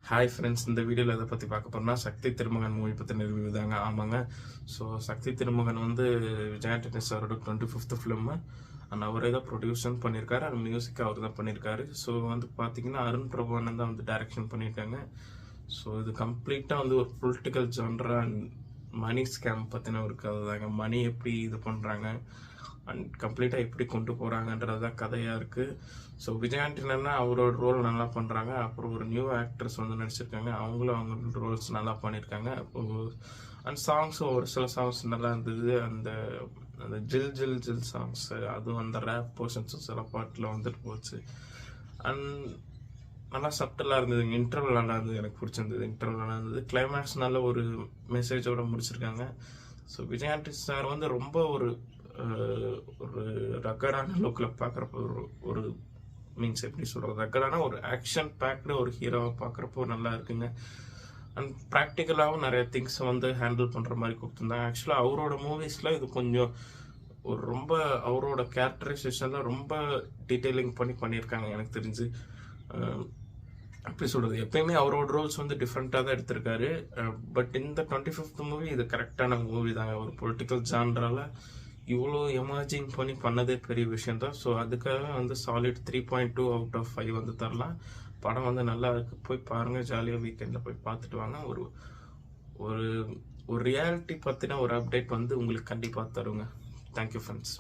Hi friends, இந்த வீடியோவில் எதை பற்றி பார்க்க போகிறோம்னா சக்தி திருமகன் மூவி பற்றி ரிவ்யூ தாங்க. ஆமாங்க. ஸோ சக்தி திருமகன் வந்து விஜய் ஆண்டனி சாரோட 25th ஃபிலிமு அண்ட் அவரே தான் ப்ரொடியூஸும் பண்ணியிருக்காரு அண்ட் மியூசிக் அவர் தான் பண்ணியிருக்காரு. ஸோ வந்து பார்த்தீங்கன்னா அருண் பிரபுவன் தான் வந்து டைரக்ஷன் பண்ணியிருக்காங்க. ஸோ இது கம்ப்ளீட்டாக வந்து ஒரு political genre and money scam பற்றின ஒரு கதை தாங்க. மணி எப்படி இது பண்ணுறாங்க அண்ட் கம்ப்ளீட்டாக எப்படி கொண்டு போகிறாங்கன்றது தான் கதையாக இருக்குது. ஸோ விஜய் ஆண்டனினா அவரோட ரோல் நல்லா பண்ணுறாங்க. அப்புறம் ஒரு நியூ ஆக்ட்ரஸ் வந்து நடிச்சிருக்காங்க, அவங்களும் அவங்களோட ரோல்ஸ் நல்லா பண்ணியிருக்காங்க. அண்ட் சாங்ஸும் ஒரு சில சாங்ஸ் நல்லா இருந்தது. அந்த அந்த ஜில் ஜில் ஜில் சாங்ஸு, அதுவும் அந்த ரேப் போர்ஷன்ஸும் சில பாட்டில் வந்துட்டு போச்சு. அண்ட் நல்லா சப்டலாக இருந்தது. இன்டர்வல் நல்லா இருந்தது, எனக்கு பிடிச்சிருந்தது. இன்டர்வல் நல்லா இருந்தது. கிளைமேக்ஸ் நல்ல ஒரு மெசேஜோடு முடிச்சிருக்காங்க. ஸோ விஜய் ஆண்டனி சார் வந்து ரொம்ப ஒரு ரக்கடான லுக்கில் பார்க்குறப்போ ஒரு மீன்ஸ் எப்படி சொல்கிறது, ரக்கடான ஒரு ஆக்ஷன் பேக்டு ஒரு ஹீரோவை பார்க்குறப்போ நல்லா இருக்குங்க. அண்ட் ப்ராக்டிக்கலாகவும் நிறைய திங்ஸை வந்து ஹேண்டில் பண்ணுற மாதிரி கொடுத்துருந்தாங்க. ஆக்சுவலாக அவரோட மூவிஸில் இது கொஞ்சம் ஒரு ரொம்ப அவரோட கேரக்டரைசேஷனில் ரொம்ப டீட்டெயிலிங் பண்ணியிருக்காங்க எனக்கு தெரிஞ்சு. எப்படி சொல்கிறது, எப்பயுமே அவரோட ரோல்ஸ் வந்து டிஃப்ரெண்ட்டாக தான் எடுத்திருக்காரு. பட் இந்த 25th மூவி இது கரெக்டான மூவி தாங்க. ஒரு பொலிட்டிக்கல் ஜான்ரால இவ்வளோ எமர்ஜிங் பண்ணதே பெரிய விஷயம் தான். ஸோ அதுக்காக வந்து சாலிட் 3.2 அவுட் ஆஃப் 5 வந்து தரலாம். படம் வந்து நல்லா இருக்குது, போய் பாருங்கள். ஜாலியாக வீக்கெண்டில் போய் பார்த்துட்டு வாங்க. ஒரு ஒரு ஒரு ரியாலிட்டி பற்றின ஒரு அப்டேட் வந்து உங்களுக்கு கண்டிப்பாக தருங்க. Thank you friends.